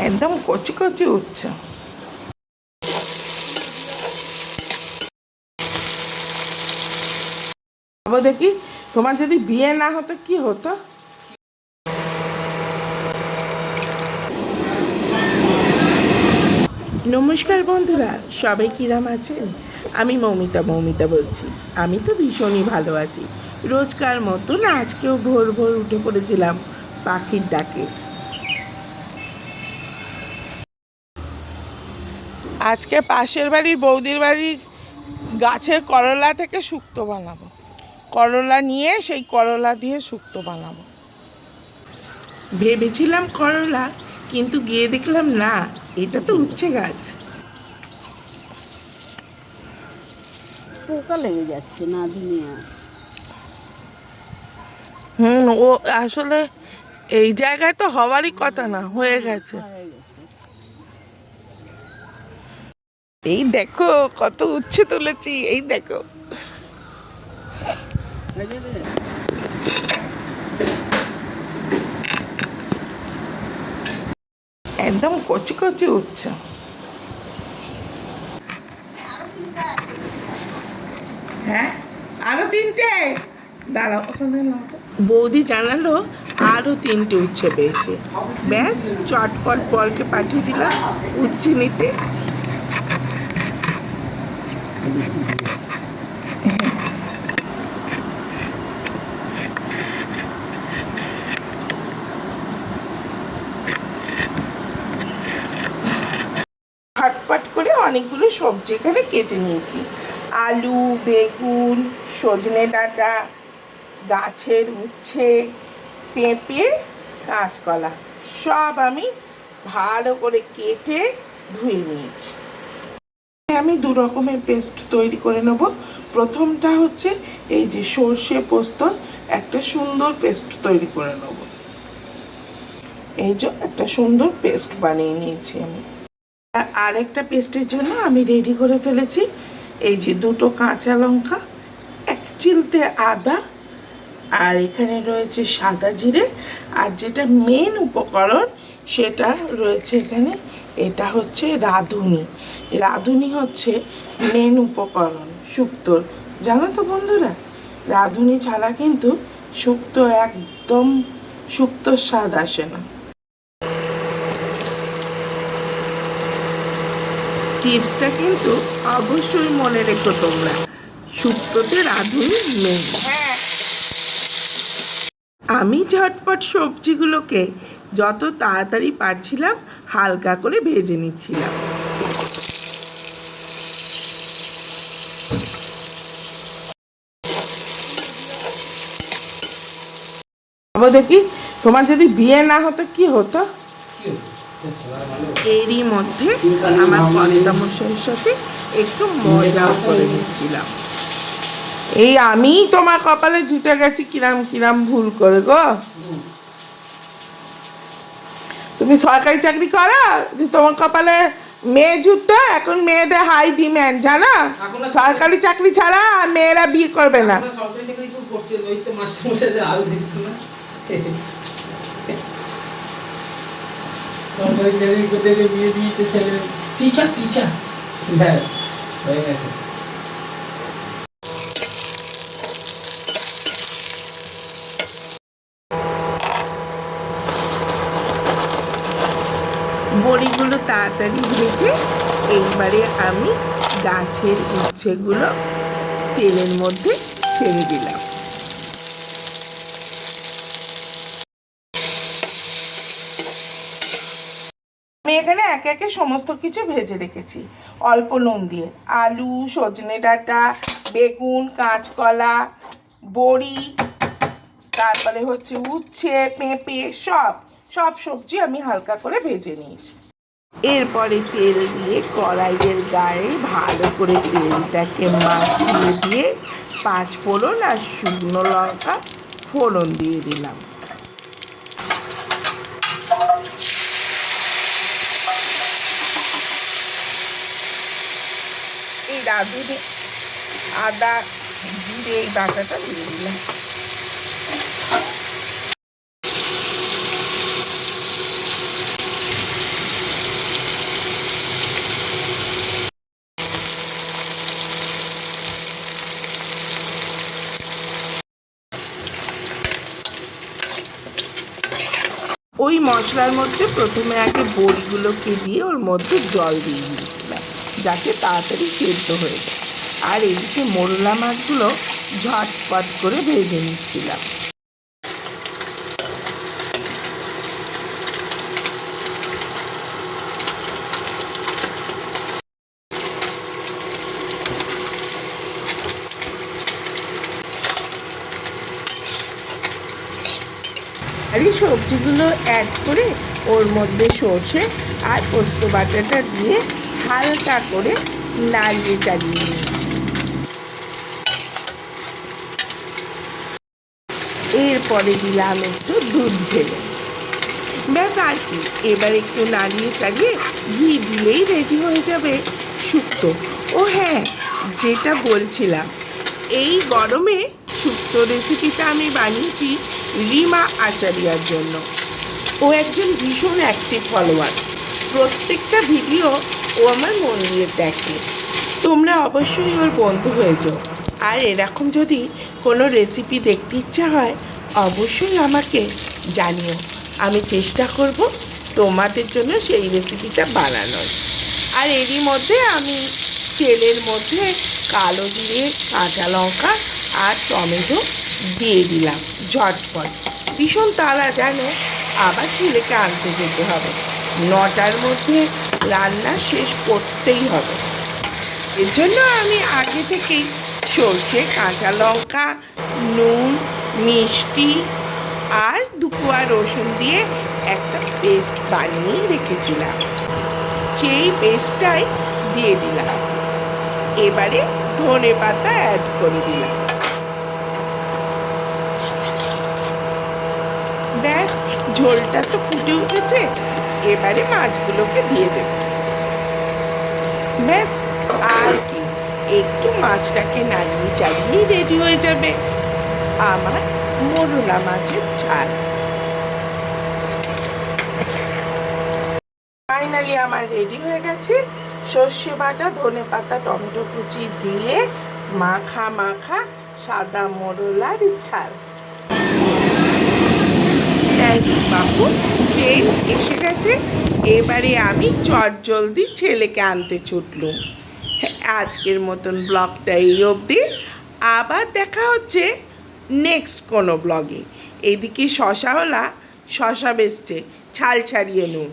একদম কচি কচি উচ্ছে। ভাবো দেখি, তোমার যদি বিয়ে না হতো কি হতো? নমস্কার বন্ধুরা, সবাই কিরাম আছেন? আমি মৌমিতা বলছি। আমি তো ভীষণই ভালো আছি। রোজকার মতন আজকেও ভোর ভোর উঠে পড়েছিলাম পাখির ডাকে। আজকে পাশের বাড়ির বৌদির বাড়ির গাছের করলা থেকে শুক্তো বানাবো। করলা নিয়ে সেই করলা দিয়ে শুক্তো বানাবো ভেবেছিলাম। করলা, কিন্তু গিয়ে দেখলাম না, এটা তো উচ্ছে গাছ। পোকা লেগে যাচ্ছে না দুনিয়া। ও আসলে এই জায়গায় তো হওয়ারই কথা না, হয়ে গেছে। এই দেখো কত উচ্ছে তুলেছি, এই দেখো। একদম কচি কচি উচ্ছে। হ্যাঁ, আরো তিনটে। দাঁড়াও, ওখানে না তো। বৌদি জানালো আরো তিনটে উচ্ছে পেয়েছে। ব্যাস, চটপট বরকে পাঠিয়ে দিলাম উচ্ছে নিতে। ঝটপট করে অনেকগুলো সবজি এখানে কেটে নিয়েছি। আলু, বেগুন, সজনে ডাঁটা, গাছের উচ্ছে, পেঁপে, কাঁচকলা সব আমি ভালো করে কেটে ধুয়ে নিয়েছি। আমি দু রকমের পেস্ট তৈরি করে নেব। প্রথমটা হচ্ছে এই যে সর্ষে পোস্ত, একটা সুন্দর পেস্ট তৈরি করে নেব। এই যে একটা সুন্দর পেস্ট বানিয়ে নিয়েছি আমি। আরেকটা পেস্টের জন্য আমি রেডি করে ফেলেছি এই যে দুটো কাঁচা লঙ্কা, এক চিলতে আদা, আর এখানে রয়েছে সাদা জিরে, আর যেটা মেন উপকরণ সেটা রয়েছে এখানে, এটা হচ্ছে রাঁধুনি। রাঁধুনি হচ্ছে মেন উপকরণ শুক্তোর, জানো তো বন্ধুরা? রাঁধুনি ছাড়া কিন্তু শুক্তো একদম শুক্তোর স্বাদ আসে না। টিপসটা কিন্তু অবশ্যই মনে রেখো তোমরা, শুক্তোতে রাঁধুনি মেন। আমি ঝটপট সবজিগুলোকে যত তাড়াতাড়ি পারছিলাম হালকা করে ভেজে নিচ্ছিলাম। ভাবো দেখি, তোমার যদি বিয়ে না হতো কি হতো? এরই মধ্যে আমার কর্তামশাইয়ের সাথে একটু মজাও করে নিচ্ছিলাম। এই আমি তোমার কপালে জুটে গেছি কিরাম কিরাম ভুল করে গো। তুমি সরকারি চাকরি করো যে তোমার কপালে মেয়ে জুটতো? এখন মেয়েদের হাই ডিম্যান্ড, জানো? সরকারি চাকরি ছাড়া আর মেয়েরা বিয়ে করবে না। সরকারি চাকরি করতে গিয়ে বিয়ে দিয়েছে ছেলে, টিচার হ্যাঁ হয়ে গেছে। বড়িগুলো তাড়াতাড়ি ভেজে এইবারে আমি গাছের উচ্ছেগুলো তেলের মধ্যে ছেড়ে দিলাম। আমি এখানে একে একে সমস্ত কিছু ভেজে রেখেছি অল্প নুন দিয়ে। আলু, সজনে ডাঁটা, বেগুন, কাঁচকলা, বড়ি, তারপরে হচ্ছে উচ্ছে, পেঁপে, সব সবজি আমি হালকা করে ভেজে নিয়েছি। এরপরে তেল দিয়ে কড়াইয়ের গায়ে ভালো করে তেলটাকে মাখিয়ে দিয়ে 5 ফোড়ন আর শুকনো লঙ্কা ফোড়ন দিয়ে দিলাম। এই রাঁধুনি, আদা, জিরে, এই বাটাটা দিয়ে দিলাম। ওই মশলার মধ্যে প্রথমে আগে বড়িগুলোকে দিয়ে ওর মধ্যে জল দিয়ে দিয়েছিলাম যাতে তাড়াতাড়ি সেদ্ধ হয়ে যায়। আর এদিকে মোরলা মাছগুলো ঝটপট করে ভেজে নিচ্ছিলাম। আর এই সবজিগুলো অ্যাড করে ওর মধ্যে সর্ষে আর পোস্ত বাটাটা দিয়ে হালকা করে নাড়িয়ে চালিয়ে নিয়েছি। এরপরে দিলাম একটু দুধ ঢেলে, ব্যাস আর কি, এবার একটু নাড়িয়ে চালিয়ে ঘি দিলেই রেডি হয়ে যাবে শুক্তো। ও হ্যাঁ, যেটা বলছিলাম, এই গরমে শুক্তো রেসিপিটা আমি বানিয়েছি রিমা আচারিয়ার জন্য। ও একজন ভীষণ অ্যাক্টিভ ফলোয়ার, প্রত্যেকটা ভিডিও ও আমার মন দিয়ে দেখে। তোমরা অবশ্যই ওর বন্ধু হয়ে যাও। আর এরকম যদি কোনো রেসিপি দেখতে ইচ্ছা হয় অবশ্যই আমাকে জানিও, আমি চেষ্টা করব তোমাদের জন্য সেই রেসিপিটা বানানোর। আর এরই মধ্যে আমি তেলের মধ্যে কালো জিরে, কাঁচা লঙ্কা আর টমেটো দিয়ে দিলাম ঝটপট। ভীষণ তাড়া জানো, আবার ছেলেকে আনতে যেতে হবে, 9টার মধ্যে রান্না শেষ করতেই হবে। এর জন্য আমি আগে থেকেই সর্ষে, কাঁচা লঙ্কা, নুন, মিষ্টি আর 2 কোয়া রসুন দিয়ে একটা পেস্ট বানিয়ে রেখেছিলাম, সেই পেস্টটাই দিয়ে দিলাম। এবারে ধনে পাতা অ্যাড করে দিলাম। ব্যাস, ঝোলটা তো ফুটে উঠেছে, এবারে মাছগুলোকে দিয়ে দেব। ব্যাস, আর কি, একটু মাছটাকে নাড়িয়ে চালিয়েই রেডি হয়ে যাবে আমার মোরলা মাছের ঝাল। ফাইনালি আমার রেডি হয়ে গেছে সর্ষে বাটা, ধনে পাতা, টমেটো কুচি দিয়ে মাখা মাখা সাদা মোরলার ঝাল। বাবু ট্রেন এসে গেছে, এবারে আমি চটজলদি ছেলেকে আনতে ছুটলুম। আজকের মতন ব্লগটা এই অবধি, আবার দেখা হচ্ছে নেক্সট কোনো ব্লগে। এদিকে শশাওয়ালা শশা বেচছে, ছাল ছাড়িয়ে নুন।